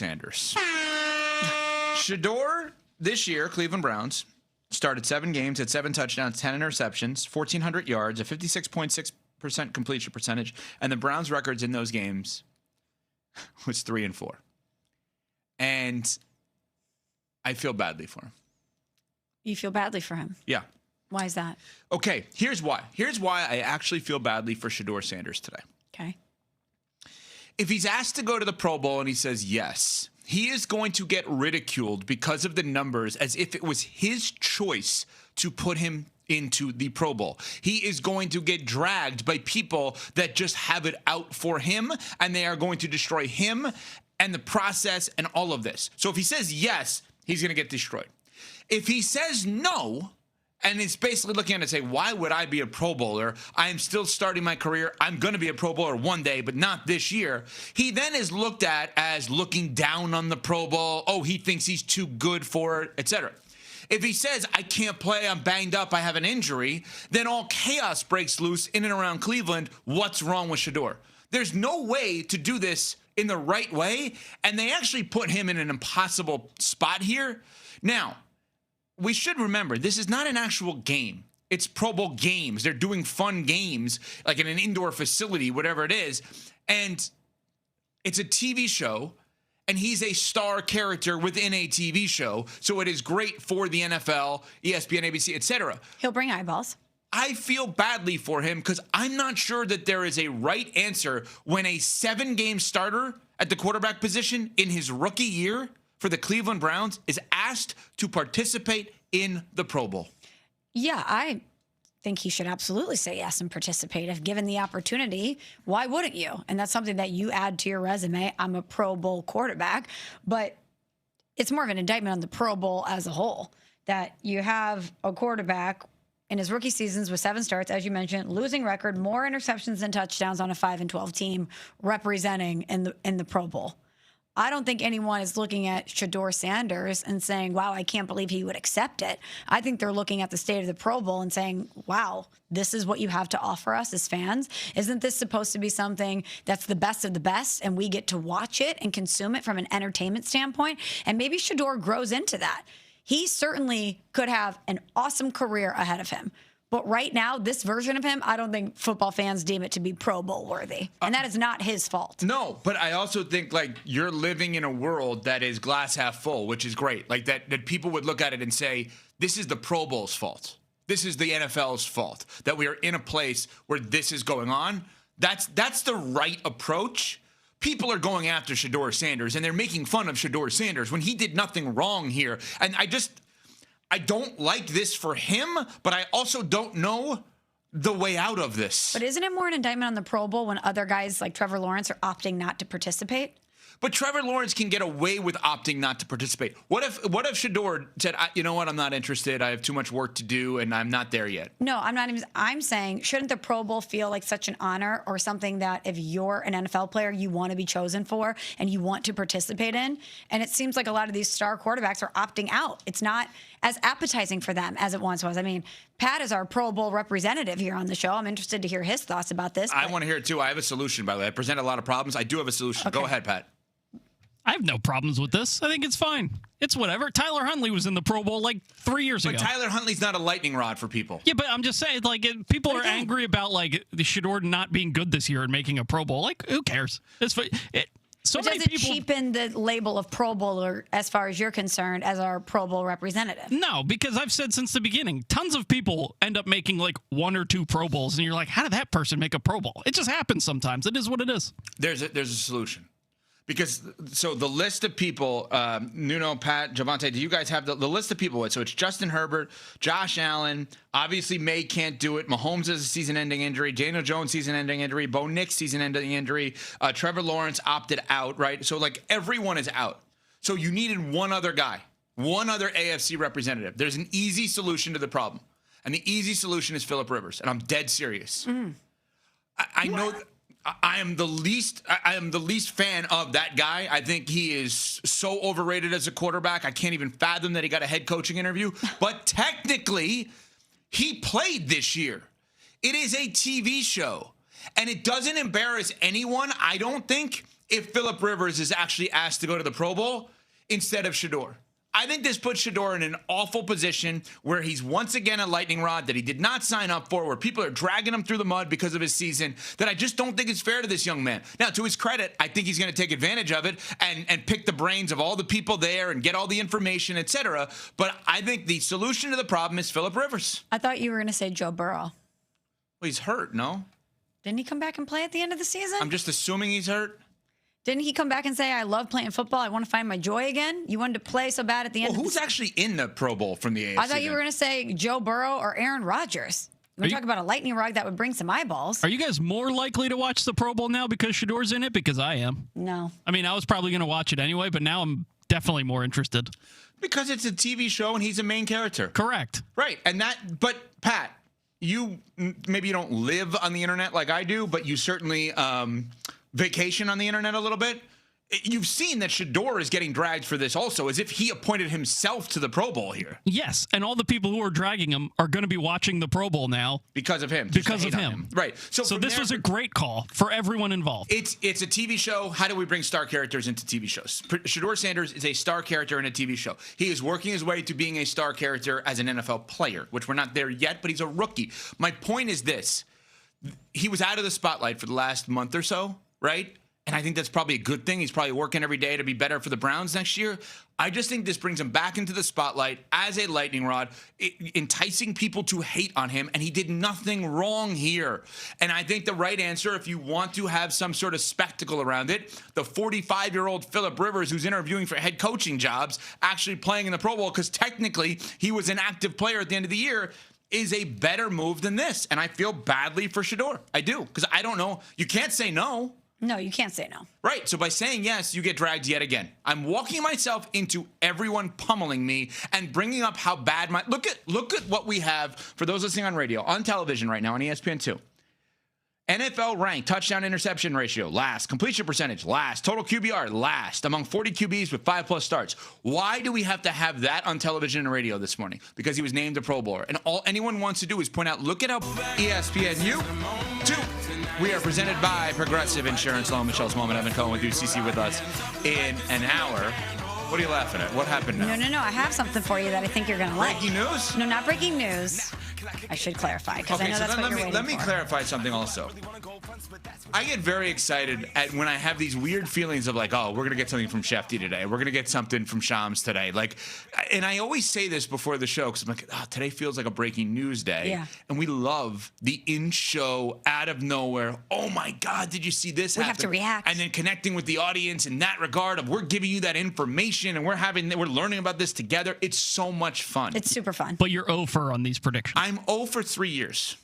Sanders. Shedeur, this year, Cleveland Browns, started 7 games, had 7 touchdowns, 10 interceptions, 1,400 yards, a 56.6% completion percentage, and the Browns' records in those games was 3-4. And I feel badly for him. You feel badly for him? Yeah. Why is that? Okay, here's why. Here's why I actually feel badly for Shedeur Sanders today. Okay. If he's asked to go to the Pro Bowl and he says yes, he is going to get ridiculed because of the numbers as if it was his choice to put him into the Pro Bowl. He is going to get dragged by people that just have it out for him, and they are going to destroy him and the process and all of this. So if he says yes, he's going to get destroyed. If he says no, and it's basically looking at it and say, why would I be a Pro Bowler? I am still starting my career. I'm going to be a Pro Bowler one day, but not this year. He then is looked at as looking down on the Pro Bowl. Oh, he thinks he's too good for it, etc. If he says, I can't play, I'm banged up, I have an injury, then all chaos breaks loose in and around Cleveland. What's wrong with Shedeur? There's no way to do this in the right way, and they actually put him in an impossible spot here. Now, we should remember, this is not an actual game. It's Pro Bowl games. They're doing fun games, like in an indoor facility, whatever it is. And it's a TV show, and he's a star character within a TV show. So it is great for the NFL, ESPN, ABC, etc. He'll bring eyeballs. I feel badly for him because I'm not sure that there is a right answer when a 7-game starter at the quarterback position in his rookie year for the Cleveland Browns is asked to participate in the Pro Bowl. Yeah, I think he should absolutely say yes and participate if given the opportunity. Why wouldn't you? And that's something that you add to your resume. I'm a Pro Bowl quarterback, but it's more of an indictment on the Pro Bowl as a whole, that you have a quarterback in his rookie seasons with 7 starts, as you mentioned, losing record, more interceptions than touchdowns on a 5-12 team representing in the Pro Bowl. I don't think anyone is looking at Shedeur Sanders and saying, wow, I can't believe he would accept it. I think they're looking at the state of the Pro Bowl and saying, wow, this is what you have to offer us as fans. Isn't this supposed to be something that's the best of the best and we get to watch it and consume it from an entertainment standpoint? And maybe Shedeur grows into that. He certainly could have an awesome career ahead of him. But right now, this version of him, I don't think football fans deem it to be Pro Bowl worthy. And that is not his fault. No, but I also think, like, you're living in a world that is glass half full, which is great. Like, that people would look at it and say, this is the Pro Bowl's fault. This is the NFL's fault, that we are in a place where this is going on. That's the right approach. People are going after Shedeur Sanders, and they're making fun of Shedeur Sanders when he did nothing wrong here. And I don't like this for him, but I also don't know the way out of this. But isn't it more an indictment on the Pro Bowl when other guys like Trevor Lawrence are opting not to participate? But Trevor Lawrence can get away with opting not to participate. What if Shedeur said, you know what, I'm not interested. I have too much work to do, and I'm not there yet? No, I'm not even. I'm saying, shouldn't the Pro Bowl feel like such an honor or something that if you're an NFL player, you want to be chosen for and you want to participate in? And it seems like a lot of these star quarterbacks are opting out. It's not as appetizing for them as it once was. I mean, Pat is our Pro Bowl representative here on the show. I'm interested to hear his thoughts about this. I want to hear it, too. I have a solution, by the way. I present a lot of problems. I do have a solution. Okay. Go ahead, Pat. I have no problems with this. I think it's fine. It's whatever. Tyler Huntley was in the Pro Bowl like 3 years ago. But Tyler Huntley's not a lightning rod for people. Yeah, but I'm just saying, like, people are angry about, like, the Shedeur not being good this year and making a Pro Bowl. Like, who cares? It's so many people cheapen the label of Pro Bowler as far as you're concerned as our Pro Bowl representative. No, because I've said since the beginning, tons of people end up making like 1 or 2 Pro Bowls, and you're like, how did that person make a Pro Bowl? It just happens sometimes. It is what it is. There's a solution. Because, so the list of people, Nuno, Pat, Javante, do you guys have the list of people? So it's Justin Herbert, Josh Allen, obviously May can't do it. Mahomes has a season-ending injury. Daniel Jones season-ending injury. Bo Nix season-ending injury. Trevor Lawrence opted out, right? So, like, everyone is out. So you needed one other guy, one other AFC representative. There's an easy solution to the problem. And the easy solution is Phillip Rivers. And I'm dead serious. I know I am the least fan of that guy. I think he is so overrated as a quarterback. I can't even fathom that he got a head coaching interview. But technically, he played this year. It is a TV show. And it doesn't embarrass anyone, I don't think, if Phillip Rivers is actually asked to go to the Pro Bowl instead of Shedeur. I think this puts Shedeur in an awful position where he's once again a lightning rod that he did not sign up for, where people are dragging him through the mud because of his season, that I just don't think is fair to this young man. Now, to his credit, I think he's going to take advantage of it and pick the brains of all the people there and get all the information, etc. But I think the solution to the problem is Phillip Rivers. I thought you were going to say Joe Burrow. Well, he's hurt, no? Didn't he come back and play at the end of the season? I'm just assuming he's hurt. Didn't he come back and say, I love playing football. I want to find my joy again? You wanted to play so bad at the end of the Who's actually in the Pro Bowl from the AFC? I thought you were going to say Joe Burrow or Aaron Rodgers. You want to talk about a lightning rod that would bring some eyeballs. Are you guys more likely to watch the Pro Bowl now because Shedeur's in it? Because I am. No. I mean, I was probably going to watch it anyway, but now I'm definitely more interested. Because it's a TV show and he's a main character. Correct. Right. But Pat, maybe you don't live on the internet like I do, but you certainly vacation on the internet a little bit. You've seen that Shedeur is getting dragged for this also, as if he appointed himself to the Pro Bowl here. Yes, and all the people who are dragging him are going to be watching the Pro Bowl now. Because of him. Because of him. Right. So this was a great call for everyone involved. It's a TV show. How do we bring star characters into TV shows? Shedeur Sanders is a star character in a TV show. He is working his way to being a star character as an NFL player, which we're not there yet, but he's a rookie. My point is this. He was out of the spotlight for the last month or so, right? And I think that's probably a good thing. He's probably working every day to be better for the Browns next year. I just think this brings him back into the spotlight as a lightning rod, enticing people to hate on him. And he did nothing wrong here. And I think the right answer, if you want to have some sort of spectacle around it, the 45-year-old Phillip Rivers, who's interviewing for head coaching jobs, actually playing in the Pro Bowl, because technically he was an active player at the end of the year, is a better move than this. And I feel badly for Shedeur. I do, because I don't know. You can't say no. No, you can't say no. Right. So by saying yes, you get dragged yet again. I'm walking myself into everyone pummeling me and bringing up how bad look at what we have for those listening on radio, on television right now on ESPN2. NFL ranked touchdown interception ratio last, completion percentage last, total QBR last among 40 QBs with 5+ starts. Why do we have to have that on television and radio this morning? Because he was named a Pro Bowler. And all anyone wants to do is point out, look at how ESPNU 2. We are presented by Progressive Insurance. Hello, Michelle Smallman, Evan Cohen with UCC with us in an hour. What are you laughing at? What happened now? No. I have something for you that I think you're going to like. Breaking news? No, not breaking news. I should clarify, because I know that's what you're waiting for. Let me clarify something also. I get very excited when I have these weird feelings of like, oh, we're going to get something from Shefty today. We're going to get something from Shams today. Like, and I always say this before the show because I'm like, oh, today feels like a breaking news day. Yeah. And we love the in-show, out of nowhere, oh my God, did you see this happen? We have to react. And then connecting with the audience in that regard of we're giving you that information and we're learning about this together. It's so much fun. It's super fun. But you're 0 on these predictions. I'm 0 for 3 years.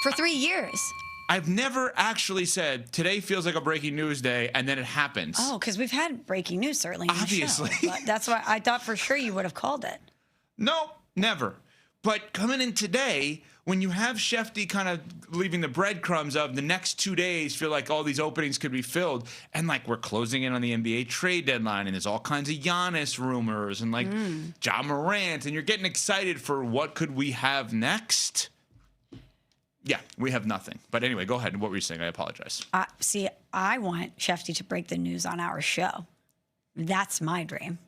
For 3 years? I've never actually said today feels like a breaking news day, and then it happens. Oh, because we've had breaking news, certainly. Obviously. But that's why I thought for sure you would have called it. No, never. But coming in today, when you have Shefty kind of leaving the breadcrumbs of the next 2 days feel like all these openings could be filled, and like we're closing in on the NBA trade deadline, and there's all kinds of Giannis rumors, and like Ja Morant, and you're getting excited for what could we have next. Yeah, we have nothing. But anyway, go ahead. What were you saying? I apologize. See, I want Shefty to break the news on our show. That's my dream.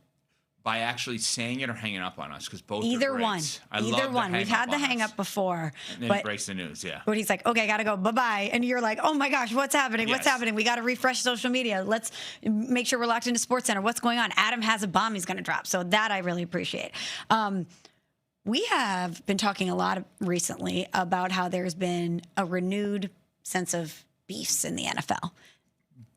By actually saying it or hanging up on us, because both Either are great. one. Either one. We've had the hang up before. And then he breaks the news, yeah. But he's like, okay, gotta go. Bye-bye. And you're like, oh my gosh, what's happening? Yes. What's happening? We got to refresh social media. Let's make sure we're locked into SportsCenter. What's going on? Adam has a bomb he's going to drop. So that I really appreciate. We have been talking a lot recently about how there's been a renewed sense of beefs in the NFL.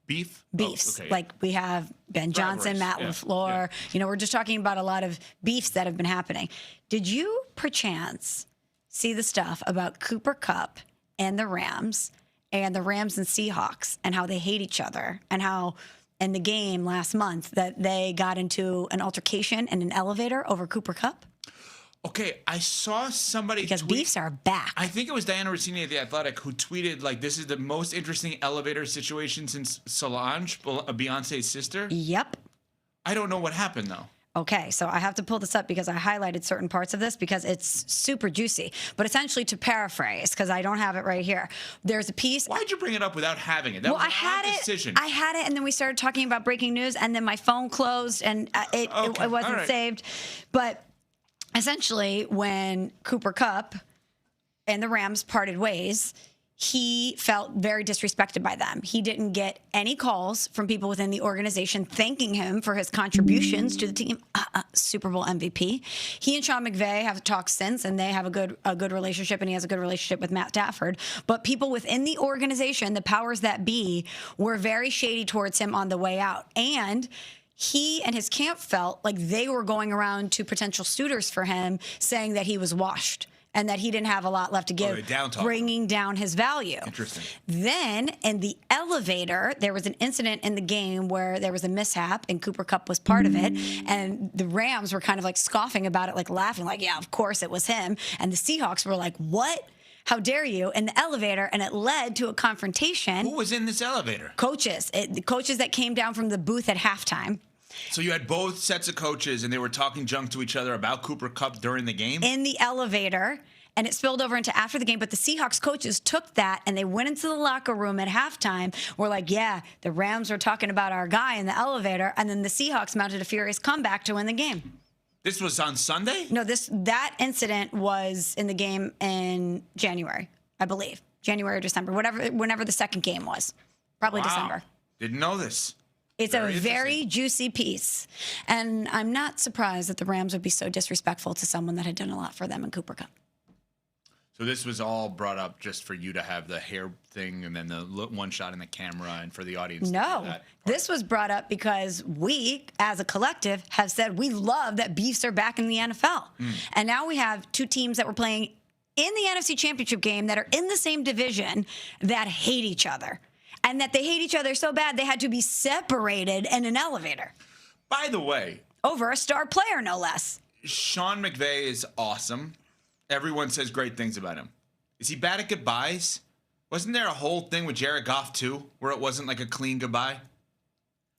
Beefs. Oh, okay, like we have Ben Johnson, Matt LaFleur. Yeah. You know, we're just talking about a lot of beefs that have been happening. Did you, perchance, see the stuff about Cooper Kupp and the Rams and Seahawks and how they hate each other and how in the game last month that they got into an altercation in an elevator over Cooper Kupp? Okay, I saw somebody because beefs are back. I think it was Diana Rossini at The Athletic who tweeted, like, this is the most interesting elevator situation since Solange, Beyonce's sister. Yep. I don't know what happened, though. Okay, so I have to pull this up because I highlighted certain parts of this because it's super juicy. But essentially, to paraphrase, because I don't have it right here, there's a piece. Why'd you bring it up without having it? That was I an had odd it. decision. I had it, and then we started talking about breaking news, and then my phone closed, and it wasn't saved. But essentially, when Cooper Kupp and the Rams parted ways, he felt very disrespected by them. He didn't get any calls from people within the organization thanking him for his contributions to the team. Super Bowl MVP. He and Sean McVay have talked since, and they have a good relationship, and he has a good relationship with Matt Stafford. But people within the organization, the powers that be, were very shady towards him on the way out. And he and his camp felt like they were going around to potential suitors for him, saying that he was washed and that he didn't have a lot left to give, bringing down his value. Interesting. Then in the elevator, there was an incident in the game where there was a mishap, and Cooper Kupp was part of it. And the Rams were kind of like scoffing about it, like laughing, like, yeah, of course it was him. And the Seahawks were like, what? How dare you? In the elevator, and it led to a confrontation. Who was in this elevator? Coaches. The coaches that came down from the booth at halftime. So you had both sets of coaches, and they were talking junk to each other about Cooper Kupp during the game? In the elevator, and it spilled over into after the game. But the Seahawks coaches took that, and they went into the locker room at halftime. We're like, yeah, the Rams were talking about our guy in the elevator, and then the Seahawks mounted a furious comeback to win the game. This was on Sunday? No, that incident was in the game in January, I believe. January or December, whenever the second game was. Probably December. Didn't know this. It's a very juicy piece. And I'm not surprised that the Rams would be so disrespectful to someone that had done a lot for them in Cooper Kupp. So this was all brought up just for you to have the hair thing and then the one shot in the camera and for the audience to hear that. This was brought up because we, as a collective, have said we love that beefs are back in the NFL. And now we have two teams that were playing in the NFC Championship game that are in the same division that hate each other. And that they hate each other so bad they had to be separated in an elevator. By the way, over a star player, no less. Sean McVay is awesome. Everyone says great things about him. Is he bad at goodbyes? Wasn't there a whole thing with Jared Goff, too, where it wasn't like a clean goodbye?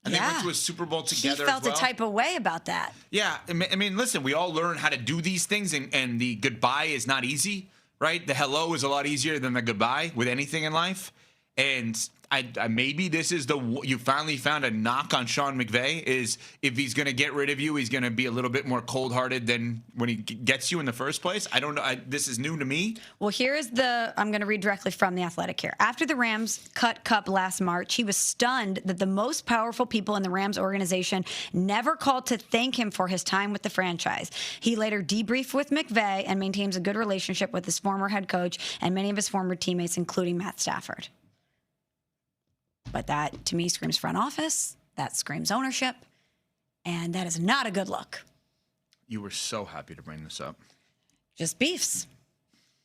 And they went to a Super Bowl together. He felt as well. a type of way about that. Yeah. I mean, listen, we all learn how to do these things, and the goodbye is not easy, right? The hello is a lot easier than the goodbye with anything in life. And I maybe this is you finally found a knock on Sean McVay, is if he's going to get rid of you, he's going to be a little bit more cold-hearted than when he gets you in the first place. I don't know. This is new to me. Well, I'm going to read directly from The Athletic here. After the Rams cut Kupp last March, he was stunned that the most powerful people in the Rams organization never called to thank him for his time with the franchise. He later debriefed with McVay and maintains a good relationship with his former head coach and many of his former teammates, including Matt Stafford. But that, to me, screams front office. That screams ownership. And that is not a good look. You were so happy to bring this up. Just beefs.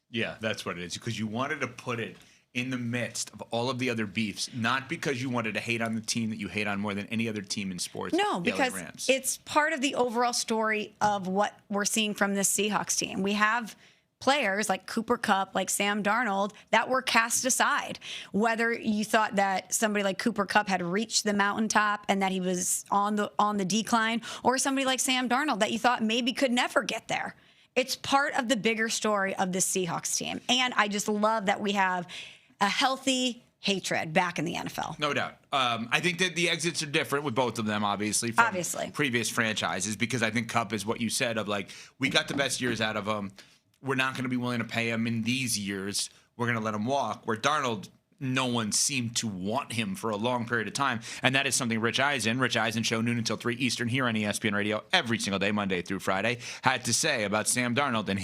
Yeah, that's what it is. Because you wanted to put it in the midst of all of the other beefs, not because you wanted to hate on the team that you hate on more than any other team in sports. No, because it's part of the overall story of what we're seeing from this Seahawks team. We have players like Cooper Kupp, like Sam Darnold, that were cast aside. Whether you thought that somebody like Cooper Kupp had reached the mountaintop and that he was on the decline, or somebody like Sam Darnold that you thought maybe could never get there. It's part of the bigger story of the Seahawks team. And I just love that we have a healthy hatred back in the NFL. No doubt. I think that the exits are different with both of them, obviously, from previous franchises, because I think Kupp is what you said of, like, we got the best years out of him. We're not going to be willing to pay him in these years. We're going to let him walk. Where Darnold, no one seemed to want him for a long period of time. And that is something Rich Eisen Show, noon until 3 Eastern, here on ESPN Radio every single day, Monday through Friday, had to say about Sam Darnold and